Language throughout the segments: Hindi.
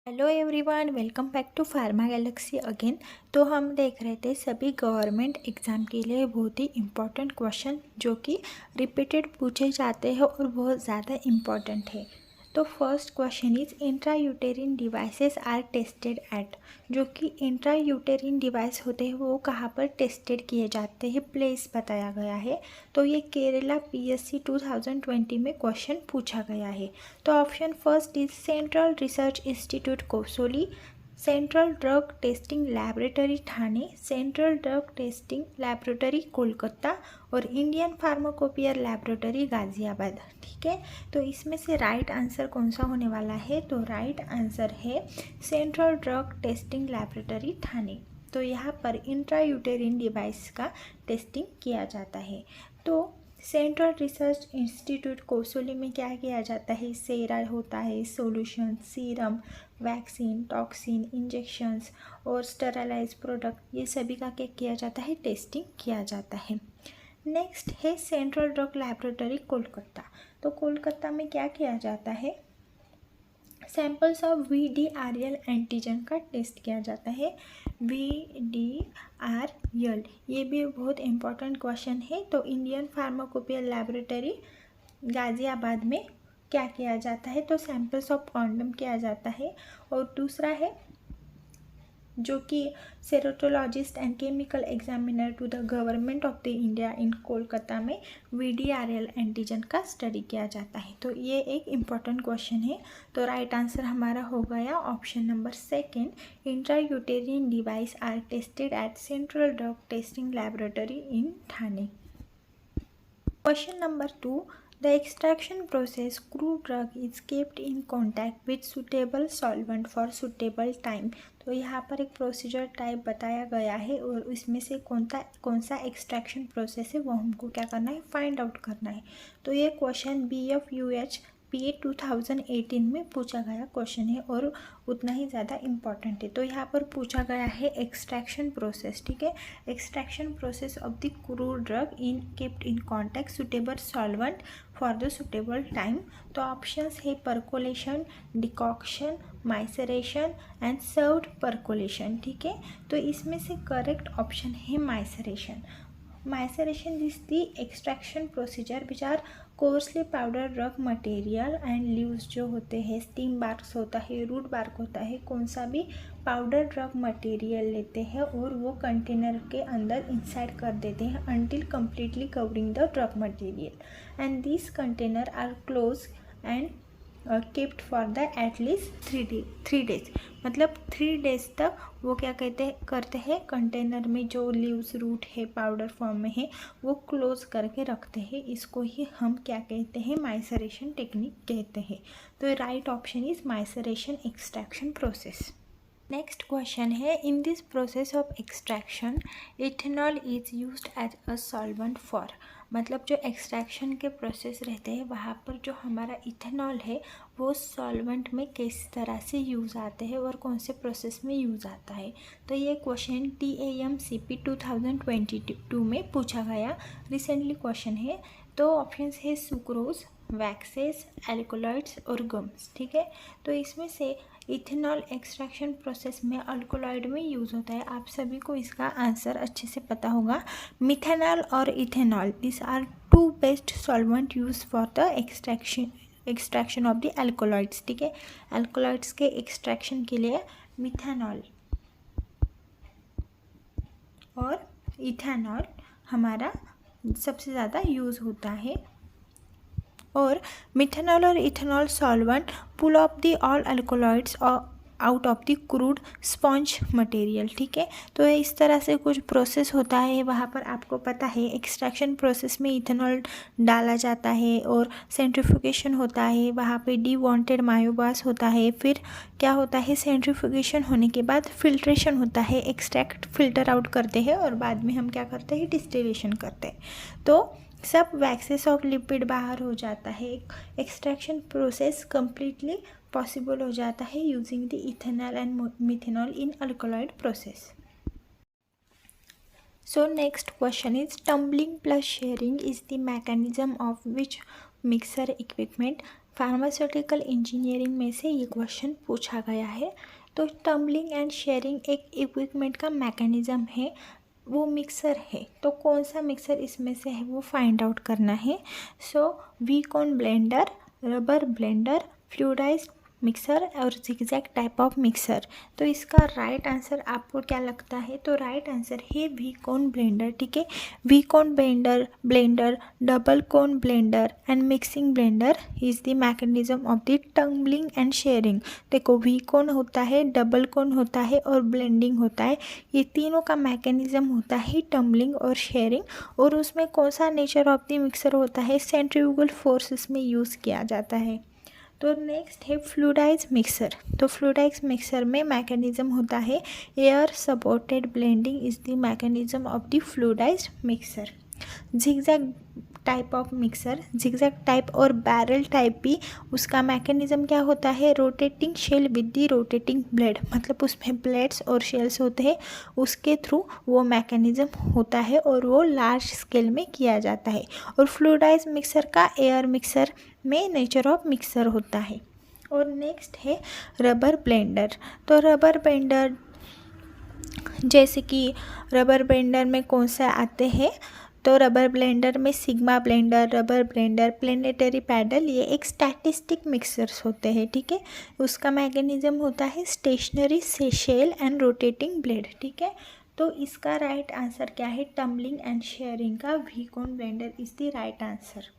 Hello everyone, welcome back to Pharma Galaxy again. तो हम देख रहे थे सभी गवर्नमेंट एग्ज़ाम के लिए बहुत ही इम्पोर्टेंट क्वेश्चन जो कि रिपीटेड पूछे जाते हैं और बहुत ज़्यादा इम्पोर्टेंट है। तो first question is intra uterine devices are tested at. जो कि इंट्रा यूटेरिन डिवाइस होते हैं वो कहाँ पर टेस्टेड किए जाते हैं, प्लेस बताया गया है। तो ये केरला पीएससी 2020 में क्वेश्चन पूछा गया है। तो option first is central research institute Kasauli, central drug testing laboratory Thane, central drug testing laboratory Kolkata और इंडियन फार्माकोपियर लैबोरेटरी गाज़ियाबाद। ठीक है, तो इसमें से राइट आंसर कौन सा होने वाला है? तो राइट आंसर है central drug testing laboratory Thane. तो यहाँ पर इंट्रा यूटेरिन डिवाइस का टेस्टिंग किया जाता है। तो सेंट्रल रिसर्च इंस्टीट्यूट कोसोली में क्या किया जाता है? सेरा होता है, solution, serum, vaccine, toxin, injections और स्टेरलाइज प्रोडक्ट, ये सभी का क्या किया जाता है? टेस्टिंग किया जाता है। नेक्स्ट है सेंट्रल ड्रग लैबोरेटरी कोलकाता। तो कोलकाता में क्या किया जाता है? सैम्पल्स ऑफ VDRL एंटीजन का टेस्ट किया जाता है। VDRL ये भी बहुत इंपॉर्टेंट क्वेश्चन है। तो इंडियन फार्माकोपियर लैबोरेटरी गाज़ियाबाद में क्या किया जाता है? तो सैम्पल्स ऑफ कॉन्डम किया जाता है। और दूसरा है जो कि serologist and chemical examiner to the government of the India in Kolkata में VDRL एंटीजन का स्टडी किया जाता है। तो ये एक इम्पॉर्टेंट क्वेश्चन है। तो राइट आंसर हमारा हो गया option number second, intra uterine device are tested at central drug testing laboratory in Thane. Question number 2, the extraction process crude drug is kept in contact with suitable solvent for suitable time। तो यहाँ पर एक प्रोसीजर टाइप बताया गया है और इसमें से कौन सा एक्सट्रैक्शन प्रोसेस है वो हमको क्या करना है? फाइंड आउट करना है। तो ये क्वेश्चन BFUH PA 2018 में पूछा गया क्वेश्चन है और उतना ही ज़्यादा इम्पॉर्टेंट है। तो यहाँ पर पूछा गया है एक्सट्रैक्शन प्रोसेस। ठीक है, extraction process of the crude drug in kept in contact suitable solvent for the suitable time. तो ऑप्शंस है percolation, decoction, maceration and served percolation. ठीक है, तो इसमें से करेक्ट ऑप्शन है माइसरेशन। Maceration is the extraction procedure which are coarsely powdered drug material and leaves जो होते हैं, स्टीम बार्क्स होता है, रूट बार्क होता है, कौन सा भी पाउडर ड्रग मटेरियल लेते हैं और वो कंटेनर के अंदर इंसाइड कर देते हैं until completely covering the drug material and these container are closed and kept for the at least 3 days। मतलब 3 days तक वो क्या करते हैं, कंटेनर में जो लीव्स रूट है पाउडर फॉर्म में है वो क्लोज करके रखते हैं। इसको ही हम क्या कहते हैं? माइसरेशन टेक्निक कहते हैं। तो right option is maceration extraction process. Next question है, in this process of extraction ethanol is used as a solvent for. मतलब जो एक्सट्रैक्शन के प्रोसेस रहते हैं वहाँ पर जो हमारा इथेनॉल है वो सॉल्वेंट में किस तरह से यूज़ आते हैं और कौन से प्रोसेस में यूज़ आता है। तो ये क्वेश्चन TAMCP 2022 में पूछा गया रिसेंटली क्वेश्चन है। तो ऑप्शंस है सुक्रोज, वैक्सेस, एल्कोलॉइड्स और गम्स। ठीक है, तो इसमें से इथेनॉल एक्सट्रैक्शन प्रोसेस में अल्कोलॉइड में यूज़ होता है। आप सभी को इसका आंसर अच्छे से पता होगा। मिथेनॉल और ethanol this are two best solvent use for the extraction of the alkaloids. ठीक है, अल्कोलॉइड्स के एक्सट्रैक्शन के लिए मिथेनॉल और इथेनॉल हमारा सबसे ज़्यादा यूज़ होता है। और मिथेनॉल और ethanol solvent pull off the all alkaloids out of the crude sponge material. ठीक है, तो इस तरह से कुछ प्रोसेस होता है वहाँ पर आपको पता है। एक्सट्रैक्शन प्रोसेस में इथेनॉल डाला जाता है और सेंट्रीफ्यूगेशन होता है, वहाँ पे डीवांटेड मायोमास होता है। फिर क्या होता है? सेंट्रीफ्यूगेशन होने के बाद फिल्ट्रेशन होता है, एक्सट्रैक्ट फिल्टर आउट करते हैं और बाद में हम क्या करते हैं? डिस्टिलेशन करते हैं। तो सब वैक्सेस ऑफ लिपिड बाहर हो जाता है। एक्सट्रैक्शन प्रोसेस कम्प्लीटली पॉसिबल हो जाता है using the ethanol and methanol in alkaloid process. So next question is tumbling plus sharing is the mechanism of which mixer equipment. Pharmaceutical engineering में से ये क्वेश्चन पूछा गया है। तो टम्बलिंग एंड शेयरिंग एक इक्विपमेंट का मैकेनिज़्म है, वो मिक्सर है। तो कौन सा मिक्सर इसमें से है वो फाइंड आउट करना है। सो वी-कोन blender, rubber blender, fluidised mixer और जिगजैग टाइप ऑफ मिक्सर। तो इसका राइट आंसर आपको क्या लगता है? तो राइट आंसर है वी-कोन ब्लेंडर। ठीक है, V cone blender double cone blender and mixing blender is the mechanism of the tumbling and shearing. देखो, वी-कोन होता है, डबल कोन होता है और ब्लेंडिंग होता है। ये तीनों का मैकेनिज्म होता है टम्बलिंग और शेयरिंग। और उसमें कौन सा नेचर ऑफ द मिक्सर होता है? सेंट्रीफ्यूगल फोर्सेस में यूज़ किया जाता है। तो नेक्स्ट है फ्लूइडाइज मिक्सर। तो फ्लूइडाइज मिक्सर में मैकेनिज्म होता है air supported blending is the mechanism of the fluidize mixer. Zigzag type of mixer, zigzag type और बैरल टाइप भी उसका मैकेनिज्म क्या होता है? Rotating shell with the rotating blade, मतलब उसमें ब्लेड्स और शेल्स होते हैं, उसके थ्रू वो मैकेनिज्म होता है और वो लार्ज स्केल में किया जाता है। और फ्लूइडाइज मिक्सर का एयर मिक्सर में नेचर ऑफ मिक्सर होता है। और नेक्स्ट है रबर ब्लेंडर। तो रबर ब्लेंडर जैसे कि रबर ब्लेंडर में कौन सा आते हैं? तो रबर ब्लेंडर में sigma blender, rubber blender, planetary paddle, ये एक स्टैटिस्टिक मिक्सर्स होते हैं। ठीक है, उसका मैकेनिज्म होता है stationary shell and rotating blade. ठीक है, तो इसका राइट आंसर क्या है? टम्बलिंग एंड शेयरिंग का V cone blender is the right answer.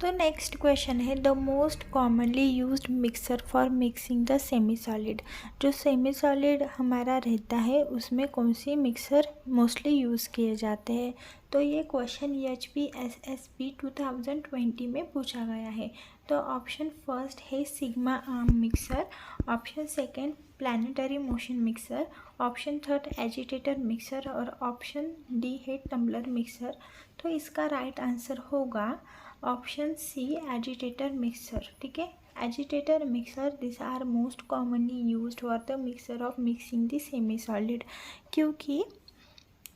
तो नेक्स्ट क्वेश्चन है the most commonly used mixer for mixing the semi solid. जो सेमी सॉलिड हमारा रहता है उसमें कौन सी मिक्सर मोस्टली यूज़ किए जाते हैं? तो ये क्वेश्चन HPSSB 2020 में पूछा गया है। तो ऑप्शन फर्स्ट है sigma arm mixer, option second planetary motion mixer, option third agitator mixer और ऑप्शन डी है टम्बलर मिक्सर। तो इसका राइट आंसर होगा ऑप्शन सी एजिटेटर मिक्सर। ठीक है, agitator mixer this are most commonly used for the mixer of mixing the semi solid. क्योंकि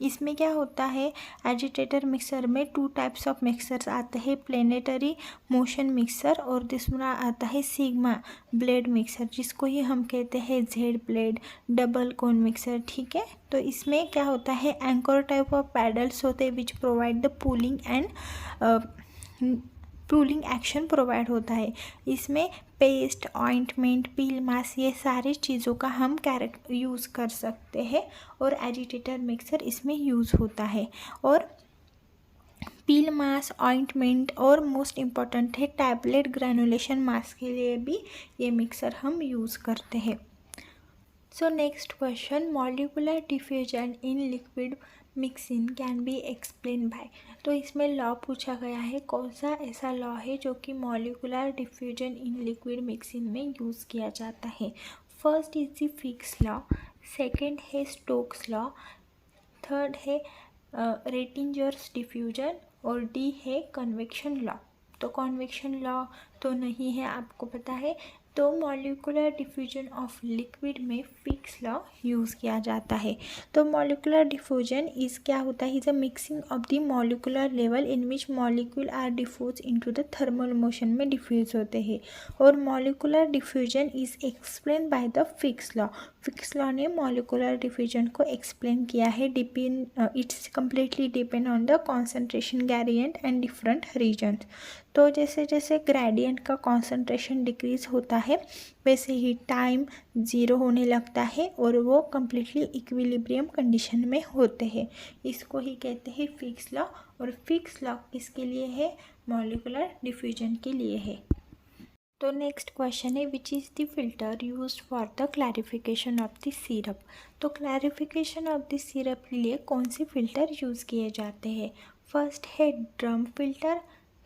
इसमें क्या होता है, एजिटेटर मिक्सर में 2 टाइप्स ऑफ मिक्सर्स आते हैं, प्लेनेटरी मोशन मिक्सर और दूसरा आता है सिग्मा ब्लेड मिक्सर, जिसको ही हम कहते हैं जेड ब्लेड डबल कोन मिक्सर। ठीक है, तो इसमें क्या होता है, एंकर टाइप ऑफ पैडल्स होते हैं which provide the pulling and pulling action provide होता है। इसमें पेस्ट, ऑइंटमेंट, पील मास, ये सारी चीज़ों का हम यूज़ कर सकते हैं और एजिटेटर मिक्सर इसमें यूज़ होता है। और पील मास, ऑइंटमेंट और मोस्ट इम्पॉर्टेंट है टैबलेट ग्रैनुलेशन मास के लिए भी ये मिक्सर हम यूज़ करते हैं। So next question, molecular diffusion in liquid mixing can be explain by. तो इसमें लॉ पूछा गया है, कौन सा ऐसा लॉ है जो कि molecular diffusion in liquid mixing में यूज़ किया जाता है? First is the Fick's law, second है स्टोक्स लॉ, थर्ड है रेटिंजर्स डिफ्यूजन और डी है कन्वेक्शन लॉ। तो कन्वेक्शन लॉ तो नहीं है, आपको पता है। तो मॉलिक्यूलर डिफ्यूजन ऑफ लिक्विड में फिक्स लॉ यूज़ किया जाता है। तो मॉलिक्यूलर डिफ्यूजन इज़ क्या होता है, is a mixing of the molecular level in which molecule are diffuse into the thermal motion में डिफ्यूज होते हैं। और molecular diffusion is explain by the Fick's law. Fick's law ने मॉलिक्यूलर डिफ्यूजन को एक्सप्लेन किया है। It's completely depend on the concentration gradient and different regions. तो जैसे जैसे ग्रेडियंट का कॉन्सेंट्रेशन डिक्रीज होता है वैसे ही टाइम 0 होने लगता है और वो कम्प्लीटली इक्विलिब्रियम कंडीशन में होते हैं। इसको ही कहते हैं फिक्स लॉ। और फिक्स लॉ किसके लिए है? मॉलिक्यूलर डिफ्यूजन के लिए है। तो नेक्स्ट क्वेश्चन है which is the filter used for the clarification of the syrup. तो क्लैरिफिकेशन ऑफ द सिरप के लिए कौन से फिल्टर यूज़ किए जाते हैं? फर्स्ट है drum filter,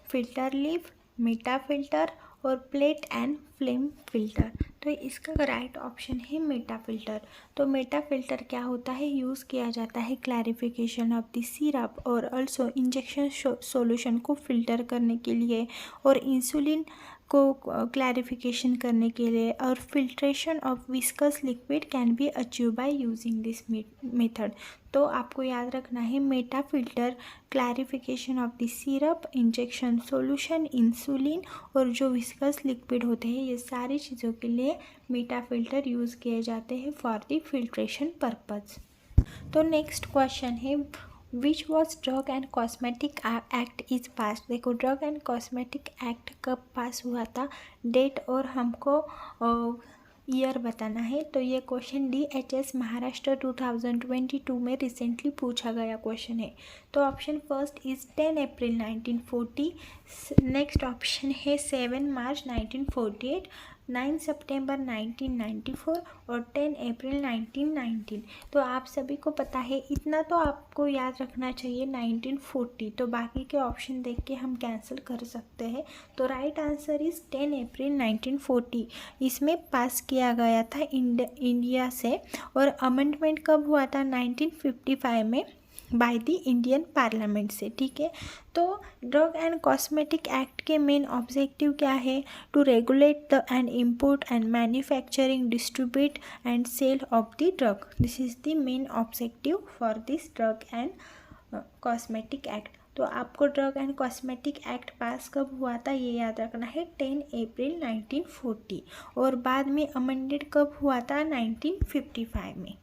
filter leaf, Meta filter और प्लेट एंड फ्लेम फिल्टर। तो इसका राइट ऑप्शन है मेटा फिल्टर। तो मेटा फिल्टर क्या होता है, यूज़ किया जाता है क्लैरिफिकेशन ऑफ द सिरप और ऑल्सो इंजेक्शन सॉल्यूशन को फिल्टर करने के लिए और इंसुलिन को क्लैरिफिकेशन करने के लिए, और filtration of viscous liquid can be achieve by using this method. तो आपको याद रखना है Meta filter, clarification of the syrup, injection solution, insulin और जो विस्कस लिक्विड होते हैं, ये सारी चीज़ों के लिए मेटा फिल्टर यूज़ किए जाते हैं फॉर द फिल्ट्रेशन पर्पज़। तो नेक्स्ट क्वेश्चन है which was drug and cosmetic act is pass. देखो ड्रग एंड कॉस्मेटिक एक्ट कब पास हुआ था, डेट और हमको ईयर बताना है। तो ये क्वेश्चन DHS महाराष्ट्र 2022 में रिसेंटली पूछा गया क्वेश्चन है। तो option first is 10 April 1940, next option है 7 मार्च 1948, 9 सितंबर 1994 और 10 अप्रैल 1919। तो आप सभी को पता है, इतना तो आपको याद रखना चाहिए 1940, तो बाकी के ऑप्शन देख के हम कैंसिल कर सकते हैं। तो राइट आंसर इज़ 10 अप्रैल 1940। इसमें पास किया गया था इंडिया से, और अमेंडमेंट कब हुआ था, 1955 में बाय द इंडियन पार्लियामेंट से। ठीक है, तो ड्रग एंड कॉस्मेटिक एक्ट के मेन ऑब्जेक्टिव क्या है, to regulate the and import and manufacturing, distribute and sale of the drug. This is the main objective for this drug and cosmetic act. तो आपको drug and cosmetic act pass कब हुआ था ये याद रखना है, 10 अप्रैल 1940, और बाद में अमेंडेड कब हुआ था, 1955 में।